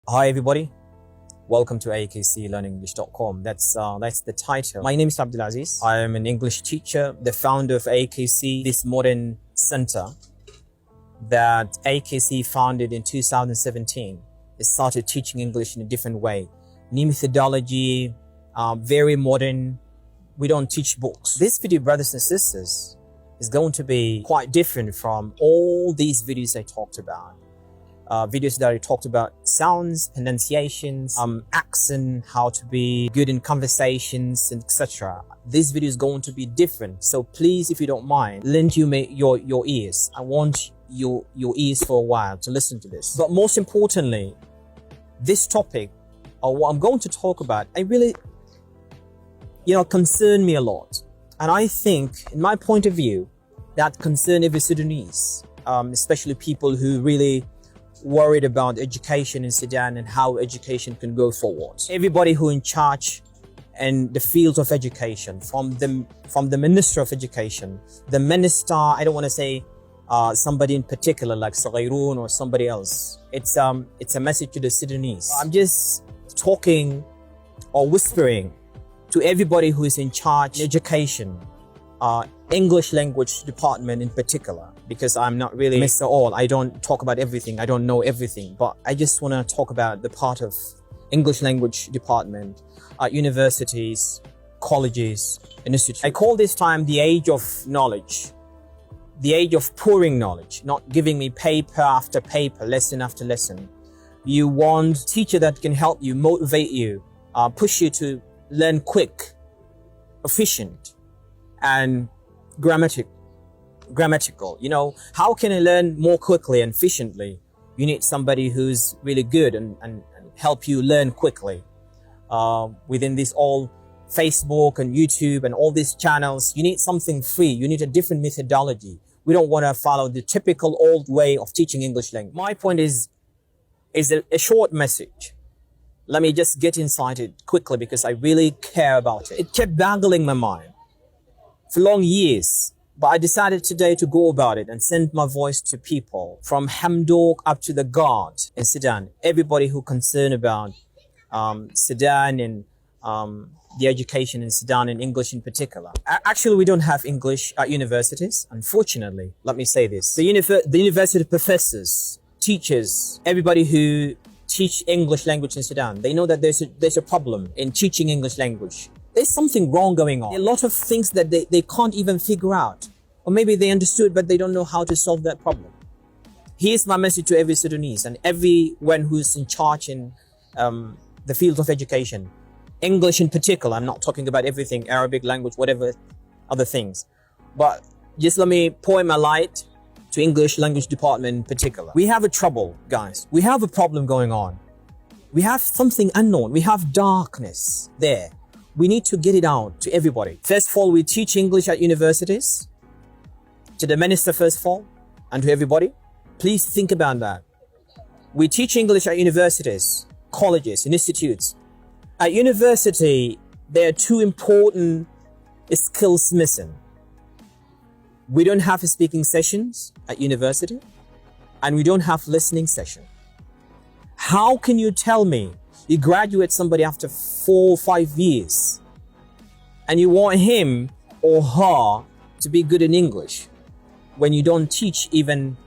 Hi everybody, welcome to akclearningenglish.com. That's the title. My name is Abdulaziz. I am an English teacher, the founder of AKC, this modern center that AKC founded in 2017. It started teaching English in a different way. New methodology, very modern. We don't teach books. This video, brothers and sisters, is going to be quite different from all these videos I talked about. Videos that I talked about sounds, pronunciations, accent, how to be good in conversations, and etc. This video is going to be different. So please, if you don't mind, lend your ears. I want your ears for a while to listen to this. But most importantly, this topic, or what I'm going to talk about, I really, concern me a lot. And I think, in my point of view, that concern every Sudanese, especially people who really worried about education in Sudan and how education can go forward. Everybody who in charge in the field of education, from the Minister of Education, the Minister, I don't want to say somebody in particular like Saghairun or somebody else. It's a message to the Sudanese. I'm just talking or whispering to everybody who is in charge in education, English language department in particular, because I'm not really Mr. All. I don't talk about everything. I don't know everything, but I just want to talk about the part of English language department at universities, colleges, and institutes. I call this time the age of knowledge, the age of pouring knowledge, not giving me paper after paper, lesson after lesson. You want a teacher that can help you, motivate you, push you to learn quick, efficient, and grammatical. How can I learn more quickly and efficiently? You need somebody who's really good and help you learn quickly. Within this all Facebook and YouTube and all these channels, you need something free. You need a different methodology. We don't want to follow the typical old way of teaching English language. My point is a short message. Let me just get inside it quickly because I really care about it. It kept boggling my mind for long years. But I decided today to go about it and send my voice to people from Hamdok up to the Guard in Sudan. Everybody who concerned about Sudan and the education in Sudan and English in particular. Actually, we don't have English at universities, unfortunately. Let me say this. The university professors, teachers, everybody who teach English language in Sudan, they know that there's a problem in teaching English language. There's something wrong going on. A lot of things that they can't even figure out. Or maybe they understood, but they don't know how to solve that problem. Here's my message to every Sudanese and everyone who's in charge in the field of education. English in particular, I'm not talking about everything, Arabic language, whatever other things. But just let me point my light to English language department in particular. We have a trouble, guys. We have a problem going on. We have something unknown. We have darkness there. We need to get it out to everybody. First of all, we teach English at universities. To the minister, first of all, and to everybody. Please think about that. We teach English at universities, colleges, and institutes. At university, there are two important skills missing. We don't have speaking sessions at university, and we don't have listening session. How can you tell me you graduate somebody after 4 or 5 years and you want him or her to be good in English when you don't teach even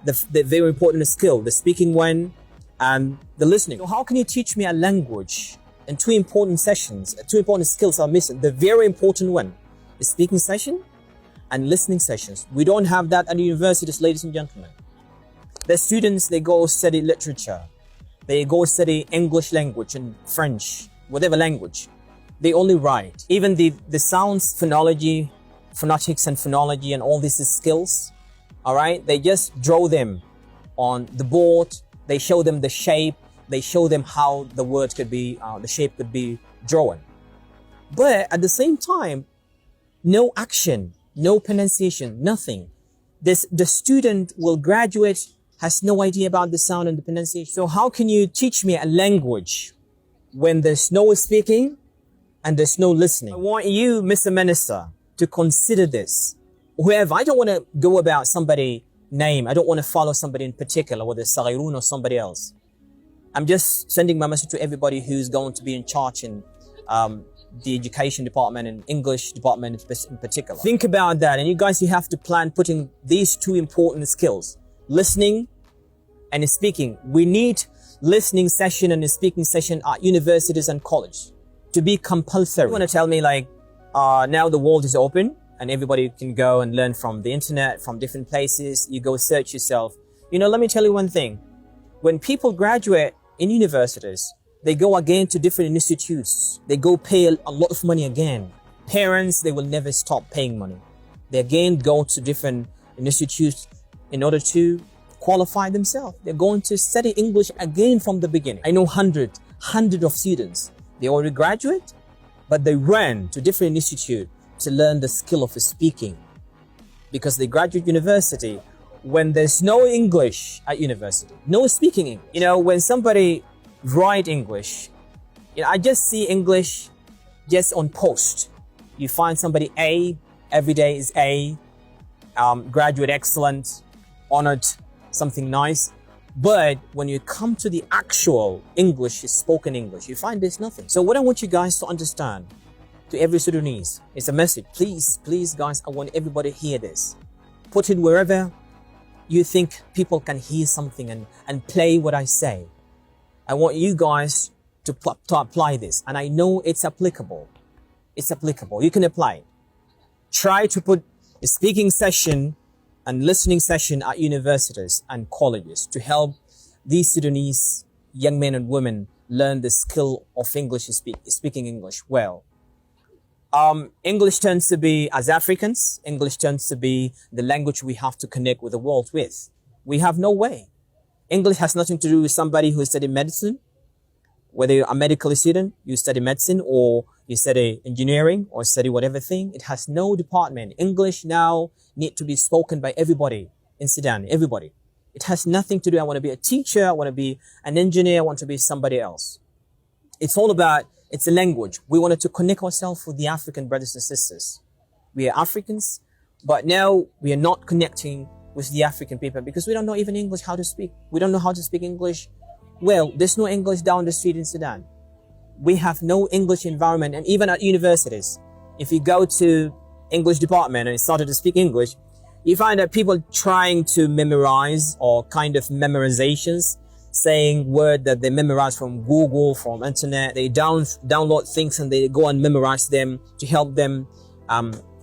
the very important skill, the speaking one and the listening? So how can you teach me a language and two important sessions, two important skills are missing? The very important one, the speaking session and listening sessions. We don't have that at universities, ladies and gentlemen. The students, they go study literature. They go study English language and French, whatever language. They only write. Even the sounds, phonology, phonetics and phonology and all these skills, all right? They just draw them on the board. They show them the shape. They show them how the word could be, the shape could be drawn. But at the same time, no action, no pronunciation, nothing. The student will graduate, has no idea about the sound and the pronunciation. So how can you teach me a language when there's no speaking and there's no listening? I want you, Mr. Minister, to consider this. Whoever, I don't want to go about somebody name. I don't want to follow somebody in particular, whether it's Saghairun or somebody else. I'm just sending my message to everybody who's going to be in charge in the education department and English department in particular. Think about that, and you guys, you have to plan putting these two important skills, listening and speaking. We need listening session and speaking session at universities and college to be compulsory. You want to tell me like, now the world is open and everybody can go and learn from the internet, from different places. You go search yourself. You know, let me tell you one thing. When people graduate in universities, they go again to different institutes. They go pay a lot of money again. Parents, they will never stop paying money. They again go to different institutes in order to qualify themselves. They're going to study English again from the beginning. I know hundreds of students. They already graduate, but they ran to different institute to learn the skill of speaking. Because they graduate university when there's no English at university, no speaking English. You know, when somebody write English, you know, I just see English just on post. You find somebody A, every day is A, graduate excellent, honored, something nice. But when you come to the actual English, spoken English, you find there's nothing. So what I want you guys to understand, to every Sudanese, it's a message. Please guys, I want everybody to hear this. Put it wherever you think people can hear something and play what I say. I want you guys to apply this. And I know it's applicable. It's applicable. You can apply it. Try to put a speaking session and listening session at universities and colleges to help these Sudanese young men and women learn the skill of English, speaking English well. English tends to be, as Africans, English tends to be the language we have to connect with the world with. We have no way. English has nothing to do with somebody who studied medicine. Whether you're a medical student, you study medicine, or you study engineering, or study whatever thing, it has no department. English now need to be spoken by everybody in Sudan, everybody. It has nothing to do, I want to be a teacher, I want to be an engineer, I want to be somebody else. It's all about, it's a language. We wanted to connect ourselves with the African brothers and sisters. We are Africans, but now we are not connecting with the African people because we don't know even English, how to speak. We don't know how to speak English. Well, there's no English down the street in Sudan. We have no English environment, and even at universities, if you go to English department and started to speak English, you find that people trying to memorize or kind of memorizations, saying word that they memorize from Google, from internet. They download things and they go and memorize them to help them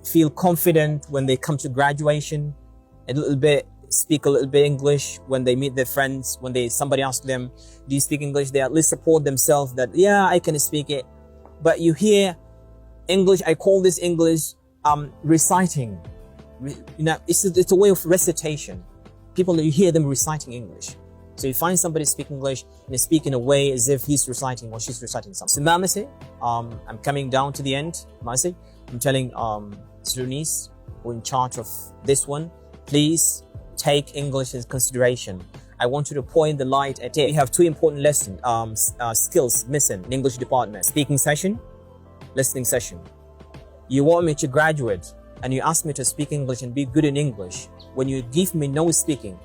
feel confident when they come to graduation. Speak a little bit English when they meet their friends. When somebody asks them, do you speak English? They at least support themselves that, yeah, I can speak it. But you hear English, I call this English reciting. You know, it's a way of recitation. People, you hear them reciting English. So you find somebody speak English and they speak in a way as if he's reciting or she's reciting something. So Mamasi, I'm coming down to the end. Mamasi, I'm telling Sudanese who are in charge of this one, please take English into consideration. I want you to point the light at it. We have two important lessons, skills missing in English department. Speaking session, listening session. You want me to graduate and you ask me to speak English and be good in English when you give me no speaking.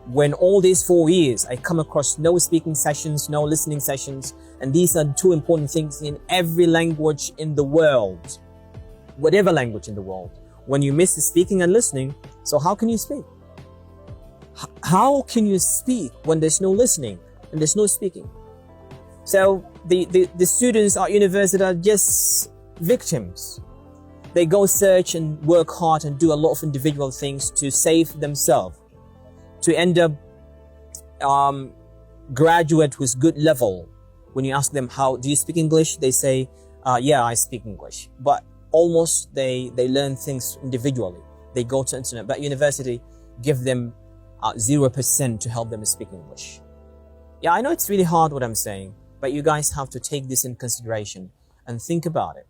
When all these 4 years I come across no speaking sessions, no listening sessions, and these are two important things in every language in the world, whatever language in the world. When you miss speaking and listening, so how can you speak? How can you speak when there's no listening and there's no speaking? So the students at university are just victims. They go search and work hard and do a lot of individual things to save themselves, to end up graduate with good level. When you ask them, how do you speak English? They say, yeah, I speak English. But almost they learn things individually. They go to internet, but university give them 0% to help them speak English. Yeah, I know it's really hard what I'm saying, but you guys have to take this in consideration and think about it.